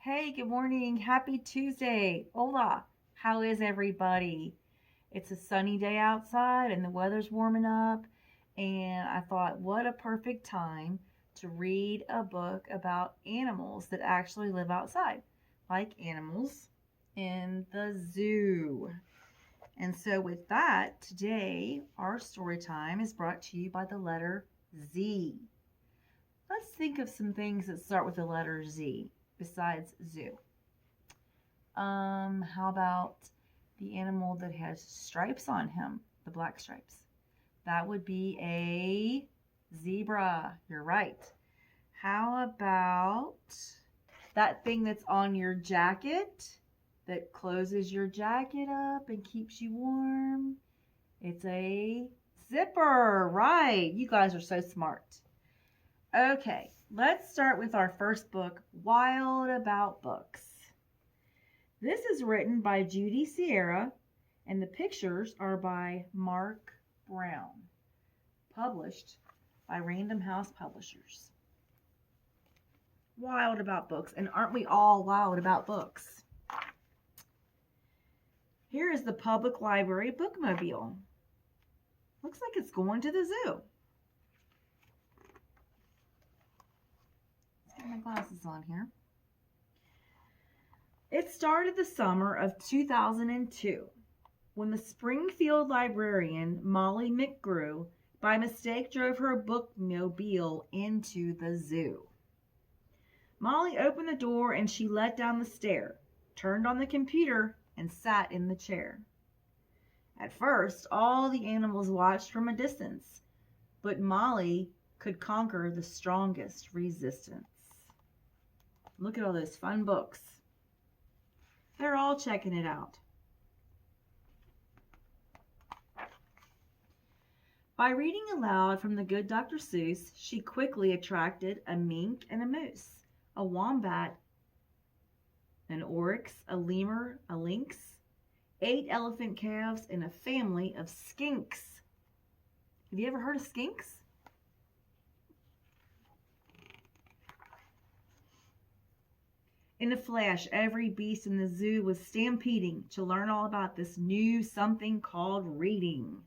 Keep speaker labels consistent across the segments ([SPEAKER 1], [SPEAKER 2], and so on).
[SPEAKER 1] Hey, good morning. Happy Tuesday. Hola. How is everybody? It's a sunny day outside and the weather's warming up. And I thought, what a perfect time to read a book about animals that actually live outside, like animals in the zoo. And so, with that, today our story time is brought to you by the letter Z. Let's think of some things that start with the letter Z besides zoo. How about the animal that has stripes on him, the black stripes? That would be a zebra. You're right. How about that thing that's on your jacket that closes your jacket up and keeps you warm? It's a zipper. Right. You guys are so smart. Okay, let's start with our first book, Wild About Books. This is written by Judy Sierra, and the pictures are by Marc Brown, published by Random House Publishers. Wild about books, and aren't we all wild about books? Here is the public library bookmobile. Looks like it's going to the zoo. Let's get my glasses on here. It started the summer of 2002 when the Springfield librarian Molly McGrew by mistake drove her bookmobile into the zoo. Molly opened the door and she let down the stair, turned on the computer, and sat in the chair. At first, all the animals watched from a distance, but Molly could conquer the strongest resistance. Look at all those fun books. They're all checking it out. By reading aloud from the good Dr. Seuss, she quickly attracted a mink and a moose, a wombat, an oryx, a lemur, a lynx, 8 elephant calves, and a family of skinks. Have you ever heard of skinks? In a flash, every beast in the zoo was stampeding to learn all about this new something called reading.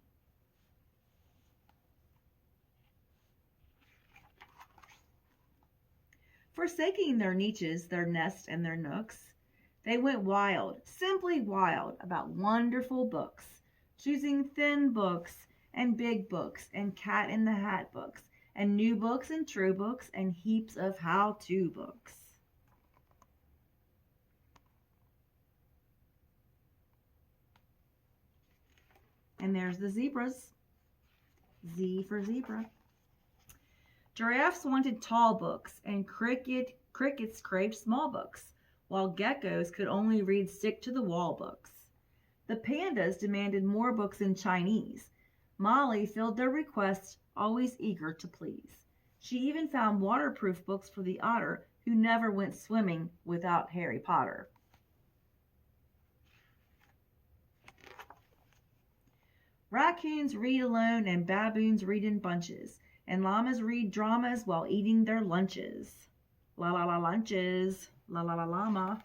[SPEAKER 1] Forsaking their niches, their nests, and their nooks, they went wild, simply wild, about wonderful books, choosing thin books and big books and Cat in the Hat books and new books and true books and heaps of how-to books. And there's the zebras. Z for zebra. Giraffes wanted tall books, and crickets craved small books, while geckos could only read stick-to-the-wall books. The pandas demanded more books in Chinese. Molly filled their requests, always eager to please. She even found waterproof books for the otter, who never went swimming without Harry Potter. Raccoons read alone and baboons read in bunches, and llamas read dramas while eating their lunches. La la la lunches, la la la llama.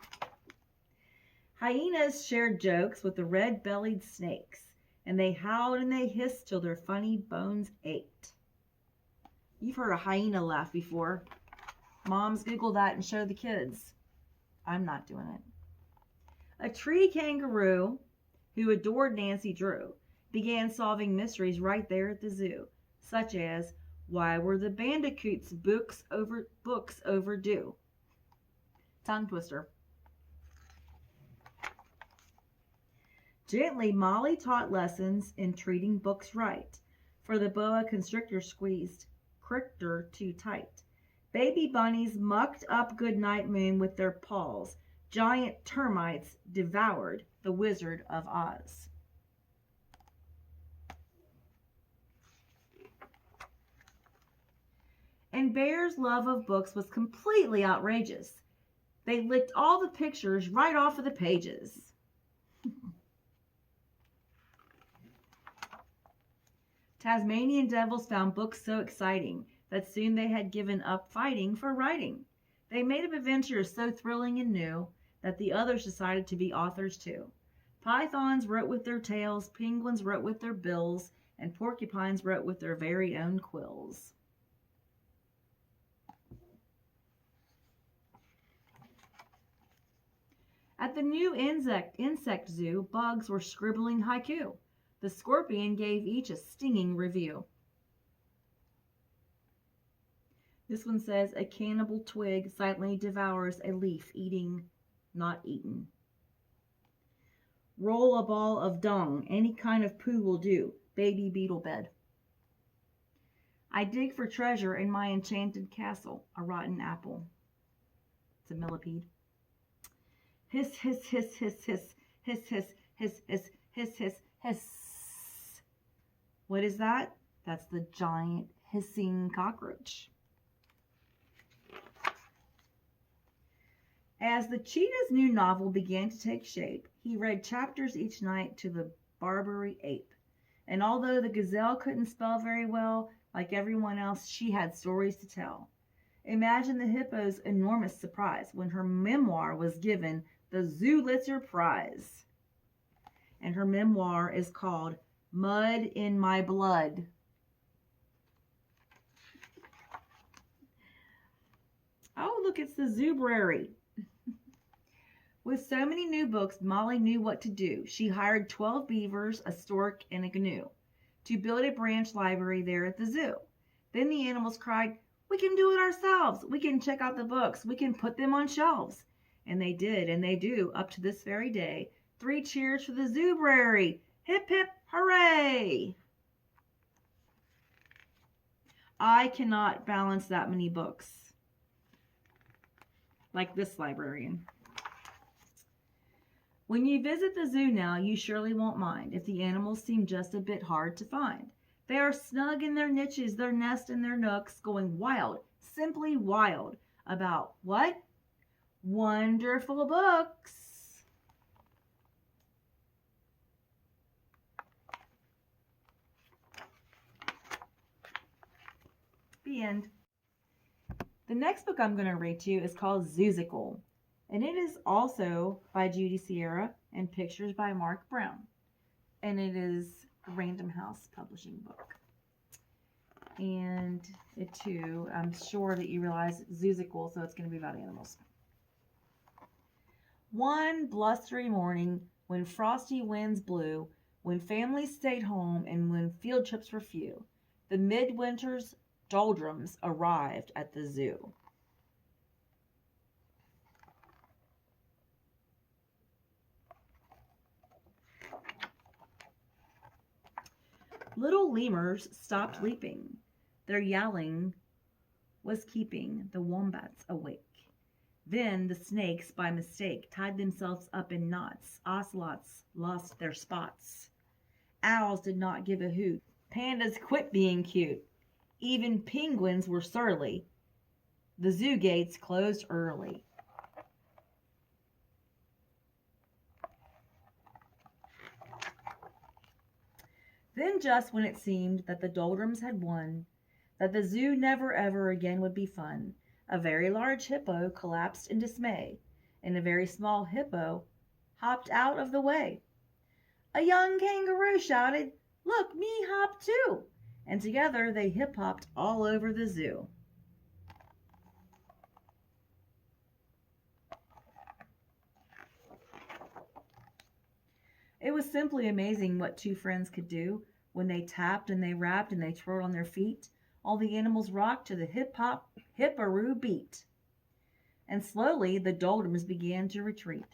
[SPEAKER 1] Hyenas shared jokes with the red-bellied snakes, and they howled and they hissed till their funny bones ached. You've heard a hyena laugh before. Moms Google that and show the kids. I'm not doing it. A tree kangaroo, who adored Nancy Drew, began solving mysteries right there at the zoo, such as, why were the bandicoots books overdue? Tongue twister. Gently, Molly taught lessons in treating books right, for the boa constrictor squeezed Crichter too tight. Baby bunnies mucked up Goodnight Moon with their paws. Giant termites devoured the Wizard of Oz. And Bear's love of books was completely outrageous. They licked all the pictures right off of the pages. Tasmanian devils found books so exciting that soon they had given up fighting for writing. They made up adventures so thrilling and new that the others decided to be authors too. Pythons wrote with their tails, penguins wrote with their bills, and porcupines wrote with their very own quills. At the new insect zoo, bugs were scribbling haiku. The scorpion gave each a stinging review. This one says, a cannibal twig silently devours a leaf, eating, not eaten. Roll a ball of dung, any kind of poo will do, baby beetle bed. I dig for treasure in my enchanted castle, a rotten apple. It's a millipede. Hiss, hiss, hiss, hiss, hiss, hiss, hiss, hiss, hiss, hiss, hiss, hiss. What is that? That's the giant hissing cockroach. As the cheetah's new novel began to take shape, he read chapters each night to the Barbary ape. And although the gazelle couldn't spell very well, like everyone else, she had stories to tell. Imagine the hippo's enormous surprise when her memoir was given the Zoozical Prize. And her memoir is called Mud in My Blood. Oh, look, it's the Zoobrary. With so many new books, Molly knew what to do. She hired 12 beavers, a stork, and a gnu to build a branch library there at the zoo. Then the animals cried, "We can do it ourselves. We can check out the books. We can put them on shelves." And they did, and they do, up to this very day. 3 cheers for the Zoobrary. Hip, hip, hooray! I cannot balance that many books. Like this librarian. When you visit the zoo now, you surely won't mind if the animals seem just a bit hard to find. They are snug in their niches, their nests and their nooks, going wild, simply wild, about what? Wonderful books. The end. The next book I'm going to read to you is called Zoozical, and it is also by Judy Sierra and pictures by Marc Brown, and it is a Random House publishing book. And it too, I'm sure that you realize Zoozical, so it's going to be about animals. One blustery morning, when frosty winds blew, when families stayed home, and when field trips were few, the midwinter's doldrums arrived at the zoo. Little lemurs stopped leaping. Their yowling was keeping the wombats awake. Then the snakes, by mistake, tied themselves up in knots. Ocelots lost their spots. Owls did not give a hoot. Pandas quit being cute. Even penguins were surly. The zoo gates closed early. Then just when it seemed that the doldrums had won, that the zoo never ever again would be fun, a very large hippo collapsed in dismay, and a very small hippo hopped out of the way. A young kangaroo shouted, "Look, me hop too!" And together they hip-hopped all over the zoo. It was simply amazing what 2 friends could do when they tapped and they rapped and they twirled on their feet. All the animals rocked to the hip-hop, hipperoo beat. And slowly the doldrums began to retreat.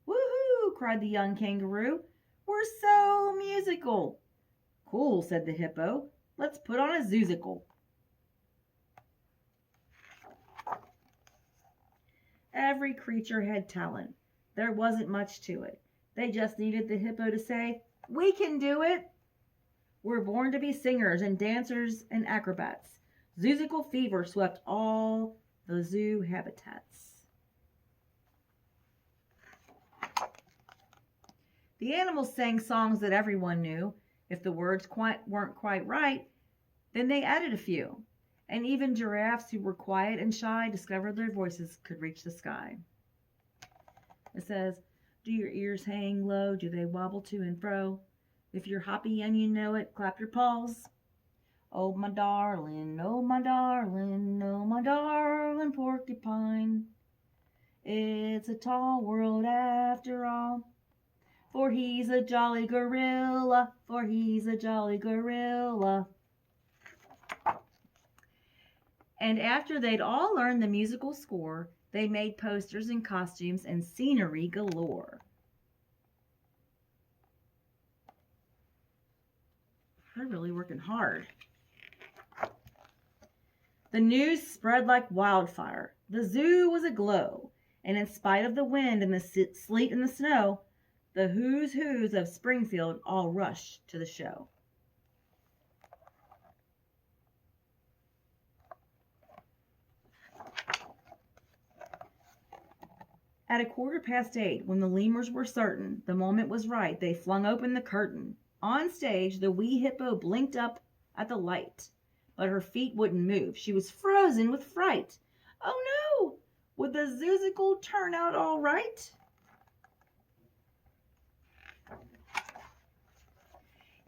[SPEAKER 1] "Woohoo!" cried the young kangaroo. "We're so musical." "Cool," said the hippo. "Let's put on a Zoozical." Every creature had talent. There wasn't much to it. They just needed the hippo to say, "We can do it." We're born to be singers and dancers and acrobats. Zoozical fever swept all the zoo habitats. The animals sang songs that everyone knew. If the words weren't quite right, then they added a few. And even giraffes who were quiet and shy discovered their voices could reach the sky. It says, do your ears hang low? Do they wobble to and fro? If you're hoppy and you know it, clap your paws. Oh my darling, oh my darling, oh my darling porcupine. It's a tall world after all. For he's a jolly gorilla, for he's a jolly gorilla. And after they'd all learned the musical score, they made posters and costumes and scenery galore. They're really working hard. The news spread like wildfire. The zoo was aglow, and in spite of the wind and the sleet and the snow, the who's who's of Springfield all rushed to the show. At 8:15, when the lemurs were certain the moment was right, they flung open the curtain. On stage, the wee hippo blinked up at the light, but her feet wouldn't move. She was frozen with fright. Oh no! Would the Zoozical turn out all right?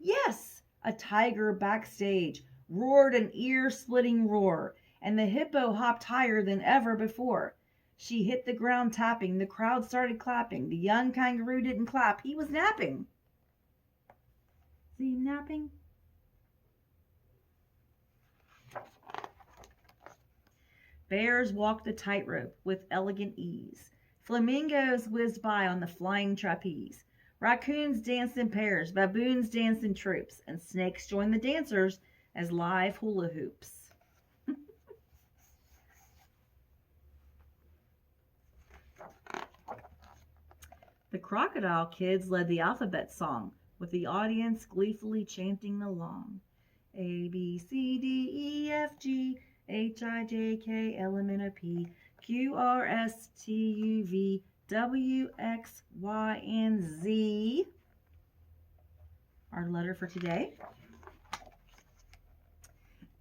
[SPEAKER 1] Yes! A tiger backstage roared an ear-splitting roar, and the hippo hopped higher than ever before. She hit the ground tapping. The crowd started clapping. The young kangaroo didn't clap. He was napping. See him napping? Bears walked the tightrope with elegant ease. Flamingos whizzed by on the flying trapeze. Raccoons danced in pairs. Baboons danced in troops. And snakes joined the dancers as live hula hoops. The crocodile kids led the alphabet song, with the audience gleefully chanting along. A, B, C, D, E, F, G, H, I, J, K, L, M, N, O, P, Q, R, S, T, U, V, W, X, Y, and Z. Our letter for today.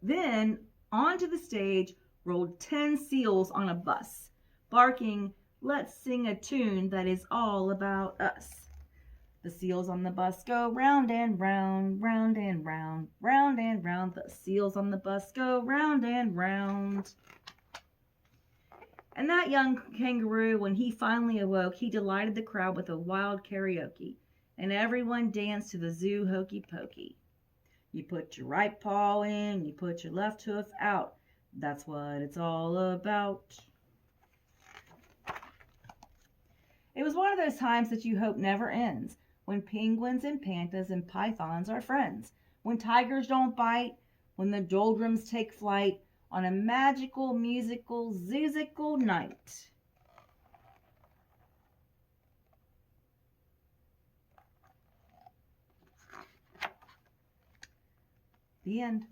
[SPEAKER 1] Then, onto the stage rolled 10 seals on a bus, barking, "Let's sing a tune that is all about us." The seals on the bus go round and round, round and round, round and round. The seals on the bus go round and round. And that young kangaroo, when he finally awoke, he delighted the crowd with a wild karaoke. And everyone danced to the zoo hokey pokey. You put your right paw in, you put your left hoof out. That's what it's all about. It was one of those times that you hope never ends, when penguins and pandas and pythons are friends, when tigers don't bite, when the doldrums take flight on a magical, musical, Zoozical night. The end.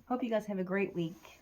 [SPEAKER 1] Hope you guys have a great week.